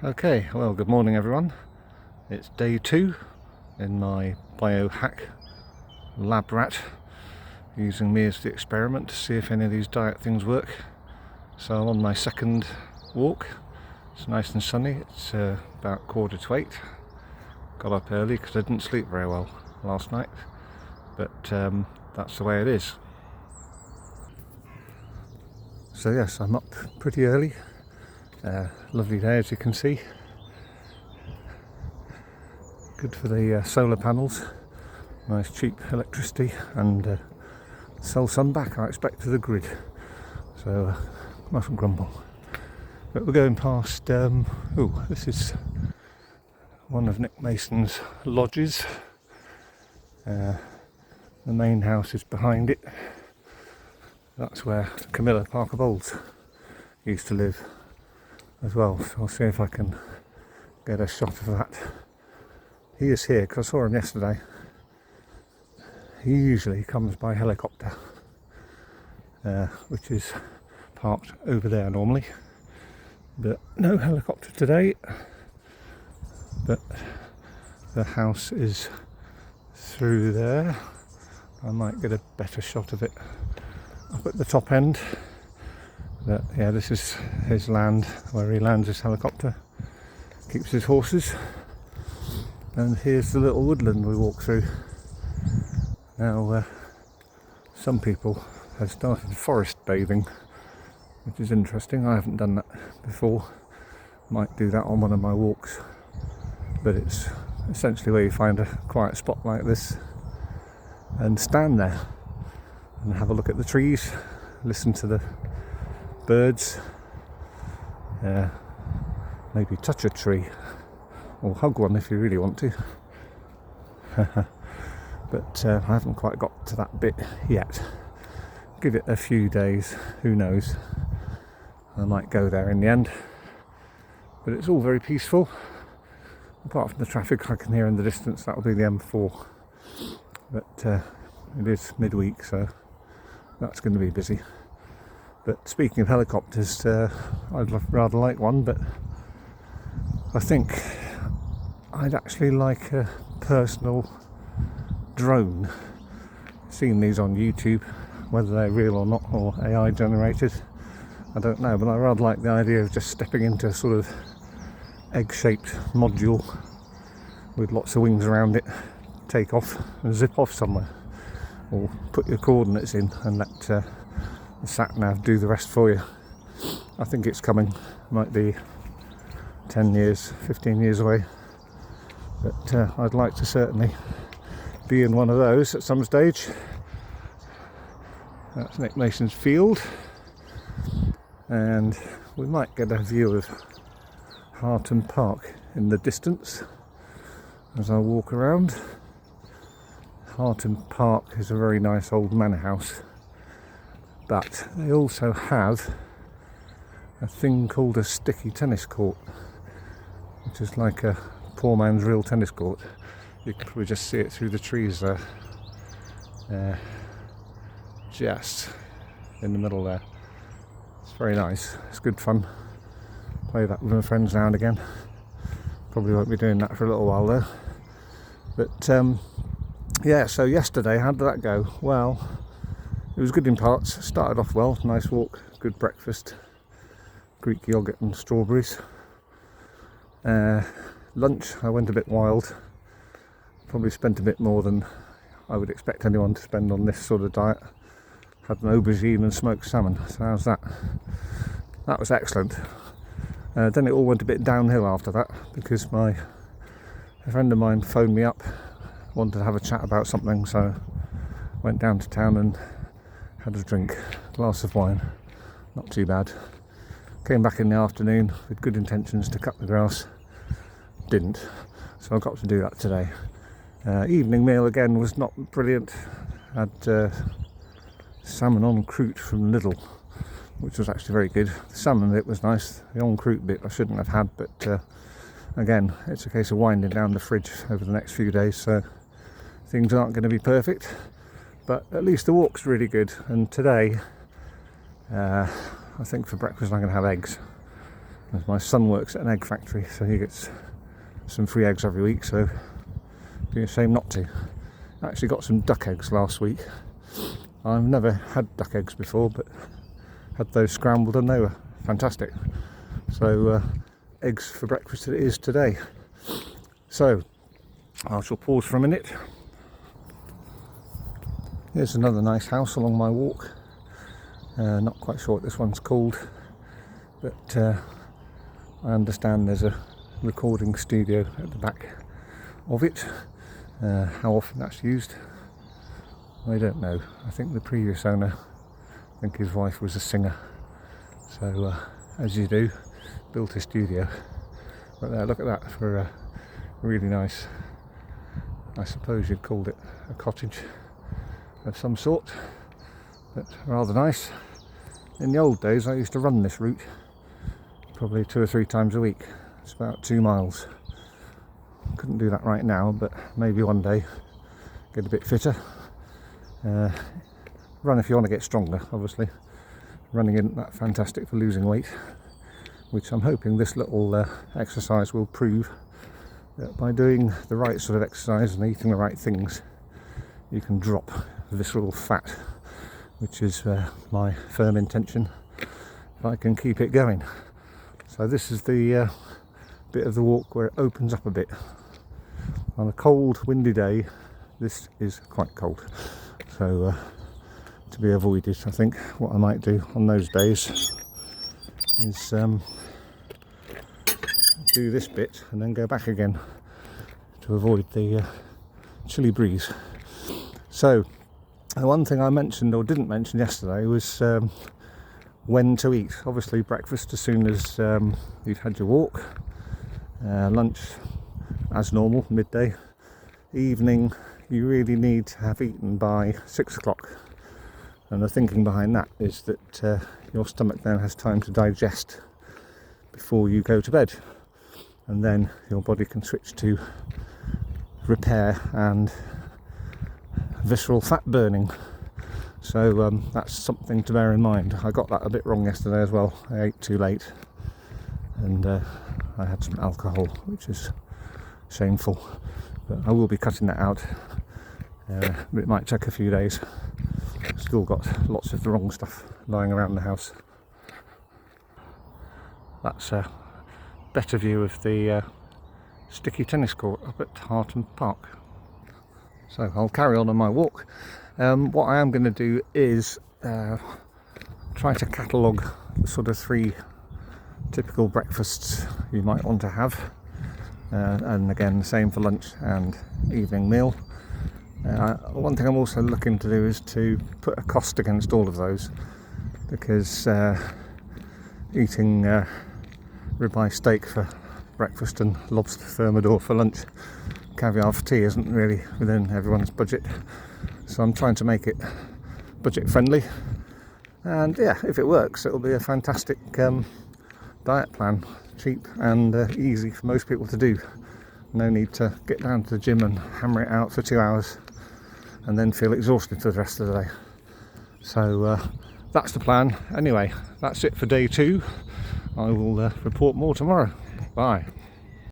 Okay, well, good morning everyone. It's day 2 in my biohack lab rat, using me as the experiment to see if any of these diet things work. So I'm on my second walk. It's nice and sunny. It's about 7:45. Got up early because I didn't sleep very well last night, but that's the way it is. So yes, I'm up pretty early. Lovely day, as you can see. Good for the solar panels, nice cheap electricity, and sell some back, I expect, to the grid, so mustn't grumble. But we're going past, this is one of Nick Mason's lodges. The main house is behind it. That's where Camilla Parker Bowles used to live as well, so I'll see if I can get a shot of that. He is here because I saw him yesterday. He usually comes by helicopter, which is parked over there normally, but no helicopter today. But the house is through there. I might get a better shot of it up at the top end. But yeah, this is his land where he lands his helicopter, keeps his horses. And here's the little woodland we walk through. Now, some people have started forest bathing, which is interesting. I haven't done that before. Might do that on one of my walks. But it's essentially where you find a quiet spot like this and stand there and have a look at the trees, listen to the birds, maybe touch a tree or hug one if you really want to. But I haven't quite got to that bit yet. Give it a few days, who knows. I might go there in the end. But it's all very peaceful. Apart from the traffic I can hear in the distance, that'll be the M4. But it is midweek, so that's going to be busy. But speaking of helicopters, I'd rather like one, but I think I'd actually like a personal drone. I've seen these on YouTube, whether they're real or not, or AI generated, I don't know, but I rather like the idea of just stepping into a sort of egg-shaped module with lots of wings around it, take off and zip off somewhere, or put your coordinates in and let the sat-nav do the rest for you. I think it's coming. Might be 10 years, 15 years away, but I'd like to certainly be in one of those at some stage. That's Nick Mason's field, and we might get a view of Harton Park in the distance as I walk around. Harton Park is a very nice old manor house, but they also have a thing called a sticky tennis court, which is like a poor man's real tennis court. You can probably just see it through the trees there, just in the middle there. It's very nice, it's good fun. Play that with my friends now and again. Probably won't be doing that for a little while though. But yeah, so yesterday, how did that go? Well, it was good in parts. Started off well, nice walk, good breakfast, Greek yogurt and strawberries. Lunch, I went a bit wild. Probably spent a bit more than I would expect anyone to spend on this sort of diet. Had an aubergine and smoked salmon, so how's that? That was excellent. Then it all went a bit downhill after that, because a friend of mine phoned me up, wanted to have a chat about something, so went down to town and had a drink, glass of wine, not too bad. Came back in the afternoon with good intentions to cut the grass, didn't, so I got to do that today. Evening meal again was not brilliant. Had salmon en croûte from Lidl, which was actually very good. The salmon bit was nice, the en croûte bit I shouldn't have had, but again, it's a case of winding down the fridge over the next few days, so things aren't going to be perfect, but at least the walk's really good. And today, I think for breakfast I'm going to have eggs. As my son works at an egg factory, so he gets some free eggs every week, so it'd be a shame not to. I actually got some duck eggs last week. I've never had duck eggs before, but had those scrambled and they were fantastic. So eggs for breakfast it is today. So I shall pause for a minute. Here's another nice house along my walk. Not quite sure what this one's called, but I understand there's a recording studio at the back of it. How often that's used, I don't know. I think the previous owner, I think his wife was a singer, so as you do, built a studio. But look at that, for a really nice, I suppose you'd call it a cottage of some sort, but rather nice. In the old days I used to run this route probably 2 or 3 times a week. It's about 2 miles. Couldn't do that right now, but maybe one day get a bit fitter. Run if you want to get stronger, obviously. Running isn't that fantastic for losing weight, which I'm hoping this little exercise will prove that by doing the right sort of exercise and eating the right things, you can drop visceral fat, which is my firm intention if I can keep it going. So this is the bit of the walk where it opens up a bit. On a cold, windy day, this is quite cold, so to be avoided. I think what I might do on those days is do this bit and then go back again to avoid the chilly breeze. So the one thing I mentioned or didn't mention yesterday was when to eat. Obviously breakfast as soon as you've had your walk, lunch as normal, midday, evening you really need to have eaten by 6 o'clock. And the thinking behind that is that your stomach then has time to digest before you go to bed, and then your body can switch to repair and visceral fat burning. So that's something to bear in mind. I got that a bit wrong yesterday as well. I ate too late and I had some alcohol, which is shameful, but I will be cutting that out. It might take a few days. Still got lots of the wrong stuff lying around the house. That's a better view of the sticky tennis court up at Harton Park. So I'll carry on my walk. What I am going to do is try to catalogue the sort of 3 typical breakfasts you might want to have, and again the same for lunch and evening meal. One thing I'm also looking to do is to put a cost against all of those, because eating ribeye steak for breakfast and lobster thermidor for lunch, caviar for tea isn't really within everyone's budget. So I'm trying to make it budget friendly, and yeah, if it works it'll be a fantastic diet plan, cheap and easy for most people to do. No need to get down to the gym and hammer it out for 2 hours and then feel exhausted for the rest of the day. So that's the plan. Anyway, that's it for day 2. I will report more tomorrow. Bye.